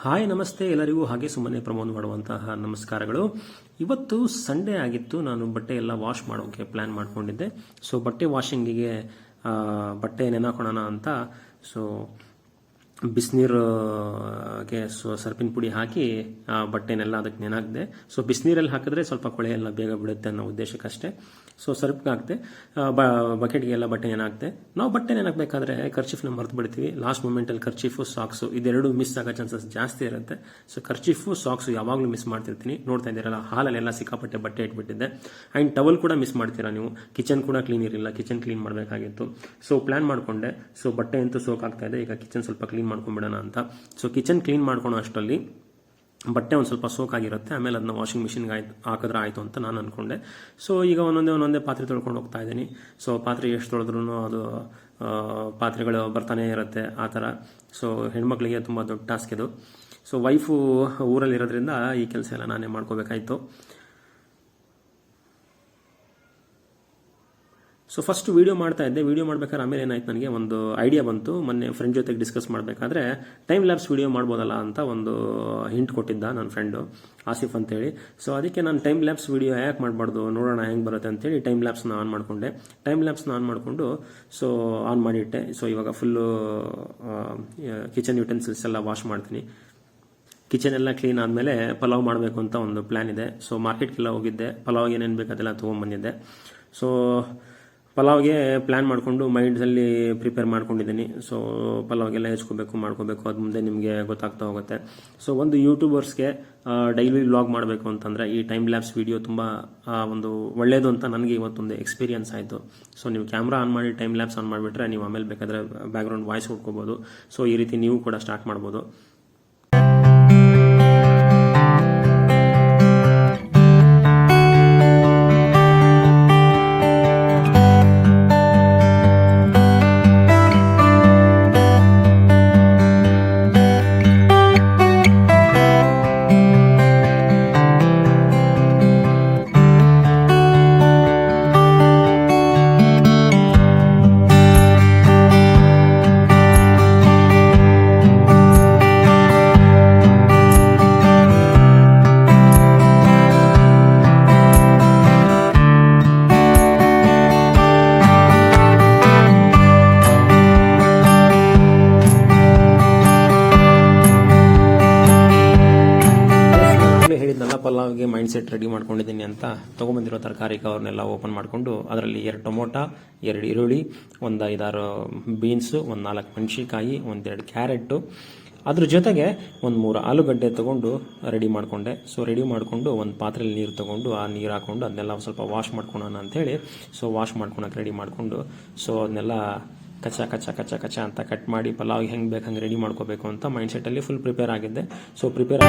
Hi ನಮಸ್ತೆ ಎಲ್ಲರಿಗೂ ಹಾಗೆ ಸುಮ್ಮನೆ ಪ್ರಮೋದ್ ಮಾಡುವಂತಹ ನಮಸ್ಕಾರಗಳು. ಇವತ್ತು ಸಂಡೇ ಆಗಿತ್ತು. ನಾನು ಬಟ್ಟೆ ಎಲ್ಲ ವಾಶ್ ಮಾಡೋಕೆ ಪ್ಲಾನ್ ಮಾಡ್ಕೊಂಡಿದ್ದೆ. ಸೊ ಬಟ್ಟೆ ವಾಷಿಂಗಿಗೆ ಬಟ್ಟೆ ನೆನಾಕೋಣ ಅಂತ ಸೊ ಬಿಸಿನೀರಿಗೆ ಸರ್ಪಿನ ಪುಡಿ ಹಾಕಿ ಬಟ್ಟೆನೆಲ್ಲ ಅದಕ್ಕೆ ನೆನಾಕ್ದೆ. ಸೊ ಬಿಸಿನೀರಲ್ಲಿ ಹಾಕಿದ್ರೆ ಸ್ವಲ್ಪ ಕೊಳೆ ಎಲ್ಲ ಬೇಗ ಬಿಡುತ್ತೆ ಅನ್ನೋ ಉದ್ದೇಶಕ್ಕಷ್ಟೇ. ಸೊ ಸರ್ಪ್ಗೆ ಹಾಕ್ದೆ, ಬಕೆಟ್ಗೆ ಎಲ್ಲ ಬಟ್ಟೆ ನೆನಾಕ್ದೆ. ನಾವು ಬಟ್ಟೆ ನೆನಾಕಬೇಕಾದ್ರೆ ಕರ್ಚೀಫ್ನ ಮರ್ತು ಬಿಡ್ತೀವಿ. ಲಾಸ್ಟ್ ಮೂಮೆಂಟಲ್ಲಿ ಕರ್ಚೀಫು ಸಾಕ್ಸು ಇದೆರಡು ಮಿಸ್ ಆಗೋ ಚಾನ್ಸಸ್ ಜಾಸ್ತಿ ಇರುತ್ತೆ. ಸೊ ಕರ್ಚೀಫು ಸಾಕ್ಸು ಯಾವಾಗಲೂ ಮಿಸ್ ಮಾಡ್ತಿರ್ತೀನಿ. ನೋಡ್ತಾ ಇದ್ದೀರಲ್ಲ, ಹಾಲಲ್ಲೆಲ್ಲ ಸಿಕ್ಕಾಪಟ್ಟೆ ಬಟ್ಟೆ ಇಟ್ಬಿಟ್ಟಿದ್ದೆ. ಆ್ಯಂಡ್ ಟವಲ್ ಕೂಡ ಮಿಸ್ ಮಾಡ್ತೀರಾ ನೀವು. ಕಿಚನ್ ಕೂಡ ಕ್ಲೀನ್ ಇರಲಿಲ್ಲ, ಕಿಚನ್ ಕ್ಲೀನ್ ಮಾಡಬೇಕಾಗಿತ್ತು. ಸೊ ಪ್ಲಾನ್ ಮಾಡಿಕೊಂಡೆ. ಸೊ ಬಟ್ಟೆ ಅಂತೂ ಸೋಕ್ ಆಗ್ತಾ ಇದೆ, ಈಗ ಕಿಚನ್ ಸ್ವಲ್ಪ ಕ್ಲೀನ್ ಮಾಡ್ಕೊಂಡ್ಬಿಡೋಣ ಅಂತ. ಸೊ ಕಿಚನ್ ಕ್ಲೀನ್ ಮಾಡ್ಕೊಳೋ ಅಷ್ಟರಲ್ಲಿ ಬಟ್ಟೆ ಒಂದು ಸ್ವಲ್ಪ ಸೋಕಾಗಿರುತ್ತೆ. ಆಮೇಲೆ ಅದನ್ನ ವಾಷಿಂಗ್ ಮಿಷಿನ್ಗೆ ಹಾಕಿದ್ರೆ ಆಯಿತು ಅಂತ ನಾನು ಅಂದ್ಕೊಂಡೆ. ಸೊ ಈಗ ಒಂದೊಂದೇ ಪಾತ್ರೆ ತೊಳ್ಕೊಂಡು ಹೋಗ್ತಾ ಇದ್ದೀನಿ. ಸೊ ಪಾತ್ರೆ ಎಷ್ಟು ತೊಳೆದ್ರೂ ಅದು ಪಾತ್ರೆಗಳು ಬರ್ತಾನೆ ಇರುತ್ತೆ ಆ ಥರ. ಸೊ ಹೆಣ್ಮಕ್ಳಿಗೆ ತುಂಬ ದೊಡ್ಡ ಟಾಸ್ಕ್ ಇದು. ಸೊ ವೈಫು ಊರಲ್ಲಿರೋದ್ರಿಂದ ಈ ಕೆಲಸ ಎಲ್ಲ ನಾನೇ ಮಾಡ್ಕೋಬೇಕಾಯ್ತು. ಸೊ ಫಸ್ಟ್ ವಿಡಿಯೋ ಮಾಡ್ತಾ ಇದ್ದೆ. ವಿಡಿಯೋ ಮಾಡ್ಬೇಕಾದ್ರೆ ಆಮೇಲೆ ಏನಾಯ್ತು, ನನಗೆ ಒಂದು ಐಡಿಯಾ ಬಂತು. ಮೊನ್ನೆ ಫ್ರೆಂಡ್ ಜೊತೆಗೆ ಡಿಸ್ಕಸ್ ಮಾಡಬೇಕಾದ್ರೆ ಟೈಮ್ ಲ್ಯಾಬ್ಸ್ ವಿಡಿಯೋ ಮಾಡ್ಬೋದಲ್ಲ ಅಂತ ಒಂದು ಹಿಂಟ್ ಕೊಟ್ಟಿದ್ದ ನನ್ನ ಫ್ರೆಂಡು ಆಸಿಫ್ ಅಂತೇಳಿ. ಸೊ ಅದಕ್ಕೆ ನಾನು ಟೈಮ್ ಲ್ಯಾಬ್ಸ್ ವಿಡಿಯೋ ಯಾಕೆ ಮಾಡಬಾರ್ದು, ನೋಡೋಣ ಹೆಂಗೆ ಬರುತ್ತೆ ಅಂತೇಳಿ ಟೈಮ್ ಲ್ಯಾಬ್ಸ್ನ ಆನ್ ಮಾಡಿಕೊಂಡೆ. ಟೈಮ್ ಲ್ಯಾಬ್ಸ್ನ ಆನ್ ಮಾಡಿಕೊಂಡು ಸೊ ಆನ್ ಮಾಡಿಟ್ಟೆ. ಸೊ ಇವಾಗ ಫುಲ್ಲು ಕಿಚನ್ ಯುಟೆನ್ಸಿಲ್ಸ್ ಎಲ್ಲ ವಾಶ್ ಮಾಡ್ತೀನಿ. ಕಿಚನ್ ಎಲ್ಲ ಕ್ಲೀನ್ ಆದಮೇಲೆ ಪಲಾವ್ ಮಾಡಬೇಕು ಅಂತ ಒಂದು ಪ್ಲ್ಯಾನ್ ಇದೆ. ಸೊ ಮಾರ್ಕೆಟ್ಗೆಲ್ಲ ಹೋಗಿದ್ದೆ, ಪಲಾವ್ಗೆ ಏನೇನು ಬೇಕು ಅದೆಲ್ಲ ತೊಗೊಂಬಂದಿದ್ದೆ. ಸೊ ಪಲಾವ್ಗೆ ಪ್ಲ್ಯಾನ್ ಮಾಡಿಕೊಂಡು ಮೈಂಡ್ಸಲ್ಲಿ ಪ್ರಿಪೇರ್ ಮಾಡ್ಕೊಂಡಿದ್ದೀನಿ. ಸೊ ಪಲಾವ್ಗೆಲ್ಲ ಮಾಡ್ಕೋಬೇಕು, ಅದು ಮುಂದೆ ನಿಮಗೆ ಗೊತ್ತಾಗ್ತಾ ಹೋಗುತ್ತೆ. ಸೊ ಒಂದು ಯೂಟ್ಯೂಬರ್ಸ್ಗೆ ಡೈಲಿ ವ್ಲಾಗ್ ಮಾಡಬೇಕು ಅಂತಂದರೆ ಈ ಟೈಮ್ ಲ್ಯಾಬ್ಸ್ ವಿಡಿಯೋ ತುಂಬ ಒಂದು ಒಳ್ಳೆಯದು ಅಂತ ನನಗೆ ಇವತ್ತೊಂದು ಎಕ್ಸ್ಪೀರಿಯನ್ಸ್ ಆಯಿತು. ಸೊ ನೀವು ಕ್ಯಾಮ್ರಾ ಆನ್ ಮಾಡಿ ಟೈಮ್ ಲ್ಯಾಬ್ಸ್ ಆನ್ ಮಾಡಿಬಿಟ್ರೆ ನೀವು ಆಮೇಲೆ ಬೇಕಾದರೆ ಬ್ಯಾಕ್ಗ್ರೌಂಡ್ ವಾಯ್ಸ್ ಹುಡ್ಕೋಬೋದು. ಸೊ ಈ ರೀತಿ ನೀವು ಕೂಡ ಸ್ಟಾರ್ಟ್ ಮಾಡ್ಬೋದು. ಪಲಾವ್ಗೆ ಮೈಂಡ್ ಸೆಟ್ ರೆಡಿ ಮಾಡ್ಕೊಂಡಿದ್ದೀನಿ ಅಂತ ತೊಗೊಂಬಂದಿರೋ ತರಕಾರಿ ಕವರ್ನೆಲ್ಲ ಓಪನ್ ಮಾಡಿಕೊಂಡು ಅದರಲ್ಲಿ 2 ಟೊಮೊಟೊ, 2 ಈರುಳ್ಳಿ, ಒಂದು 5-6 ಬೀನ್ಸು, ಒಂದು 4 ಮೆಣಸಿನ್ಕಾಯಿ, 1-2 ಕ್ಯಾರೆಟು, ಅದ್ರ ಜೊತೆಗೆ ಒಂದು 3 ಆಲೂಗಡ್ಡೆ ತೊಗೊಂಡು ರೆಡಿ ಮಾಡಿಕೊಂಡೆ. ಸೊ ರೆಡಿ ಮಾಡಿಕೊಂಡು ಒಂದು ಪಾತ್ರೆಯಲ್ಲಿ ನೀರು ತೊಗೊಂಡು ಆ ನೀರು ಹಾಕ್ಕೊಂಡು ಅದನ್ನೆಲ್ಲ ಸ್ವಲ್ಪ ವಾಶ್ ಮಾಡ್ಕೊಳೋಣ ಅಂಥೇಳಿ ಸೊ ವಾಶ್ ಮಾಡ್ಕೊಳಕ್ಕೆ ರೆಡಿ ಮಾಡಿಕೊಂಡು ಸೊ ಅದನ್ನೆಲ್ಲ ಕಚ್ಚ ಅಂತ ಕಟ್ ಮಾಡಿ ಪಲಾವ್ಗೆ ಹೆಂಗೆ ಬೇಕು ಹಂಗೆ ರೆಡಿ ಮಾಡ್ಕೋಬೇಕು ಅಂತ ಮೈಂಡ್ ಸೆಟ್ಟಲ್ಲಿ ಫುಲ್ ಪ್ರಿಪೇರ್ ಆಗಿದ್ದೆ. ಸೊ ಪ್ರಿಪೇರ್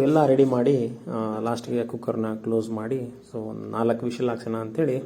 ಎಲ್ಲ ರೆಡಿ ಮಾಡಿ ಲಾಸ್ಟಿಗೆ ಕುಕ್ಕರ್ನ ಕ್ಲೋಸ್ ಮಾಡಿ ಸೊ ಒಂದು 4 ವಿಷಲ್ ಹಾಕ್ಸೋಣ ಅಂತೇಳಿ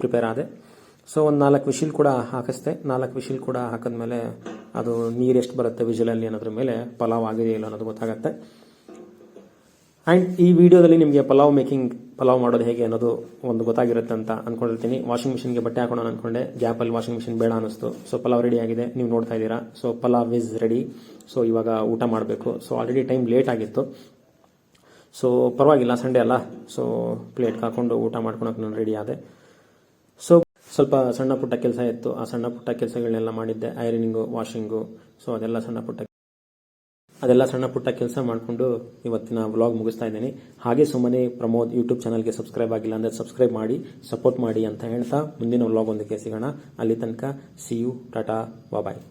ಪ್ರಿಪೇರ್ ಆದೆ. ಸೊ ಒಂದು 4 ವಿಷಿಲ್ ಕೂಡ ಹಾಕಿಸ್ದೆ. 4 ವಿಷಿಲ್ ಕೂಡ ಹಾಕಿದ್ಮೇಲೆ ಅದು ನೀರು ಎಷ್ಟು ಬರುತ್ತೆ ವಿಷಲಲ್ಲಿ ಅನ್ನೋದ್ರ ಮೇಲೆ ಪಲಾವ್ ಆಗಿದೆಯೋ ಇಲ್ಲ ಅನ್ನೋದು ಗೊತ್ತಾಗುತ್ತೆ. ಆ್ಯಂಡ್ ಈ ವಿಡಿಯೋದಲ್ಲಿ ನಿಮಗೆ ಪಲಾವ್ ಮಾಡೋದು ಹೇಗೆ ಅನ್ನೋದು ಒಂದು ಗೊತ್ತಾಗಿರುತ್ತೆ ಅಂತ ಅಂದ್ಕೊಂಡಿರ್ತೀನಿ. ವಾಷಿಂಗ್ ಮಿಷಿನ್ಗೆ ಬಟ್ಟೆ ಹಾಕೋಣ ಅಂದ್ಕೊಂಡೆ, ಗ್ಯಾಪಲ್ಲಿ ವಾಷಿಂಗ್ ಮಿಷಿನ್ ಬೇಡ ಅನ್ನಿಸ್ತು. ಸೊ ಪಲಾವ್ ರೆಡಿ ಆಗಿದೆ, ನೀವು ನೋಡ್ತಾ ಇದ್ದೀರಾ. So pulao is ready. So ಇವಾಗ ಊಟ ಮಾಡಬೇಕು. ಸೊ ಆಲ್ರೆಡಿ ಟೈಮ್ ಲೇಟ್ ಆಗಿತ್ತು. ಸೊ ಪರವಾಗಿಲ್ಲ, ಸಂಡೇ ಅಲ್ಲ. ಸೊ ಪ್ಲೇಟ್ಗೆ ಹಾಕೊಂಡು ಊಟ ಮಾಡ್ಕೊಳಕ್ಕೆ ನಾನು ರೆಡಿ ಆದೆ. ಸೊ ಸ್ವಲ್ಪ ಸಣ್ಣ ಪುಟ್ಟ ಕೆಲಸ ಇತ್ತು. ಆ ಸಣ್ಣ ಪುಟ್ಟ ಕೆಲಸಗಳನ್ನೆಲ್ಲ ಮಾಡಿದ್ದೆ, ಐರನಿಂಗು, ವಾಷಿಂಗು. ಸೊ ಅದೆಲ್ಲ ಸಣ್ಣ ಪುಟ್ಟ ಕೆಲಸ ಮಾಡಿಕೊಂಡು ಇವತ್ತಿನ ವ್ಲಾಗ್ ಮುಗಿಸ್ತಾ ಇದ್ದೀನಿ. ಹಾಗೆ ಸುಮ್ಮನೆ ಪ್ರಮೋದ್ ಯೂಟ್ಯೂಬ್ ಚಾನಲ್ಗೆ ಸಬ್ಸ್ಕ್ರೈಬ್ ಆಗಿಲ್ಲ ಅಂದರೆ ಸಬ್ಸ್ಕ್ರೈಬ್ ಮಾಡಿ, ಸಪೋರ್ಟ್ ಮಾಡಿ ಅಂತ ಹೇಳ್ತಾ ಮುಂದಿನ ವ್ಲಾಗ್ ಒಂದಕ್ಕೆ ಸಿಗೋಣ. ಅಲ್ಲಿ ತನಕ ಸಿ ಯು, ಟಾಟಾ, ಬಾಯ್.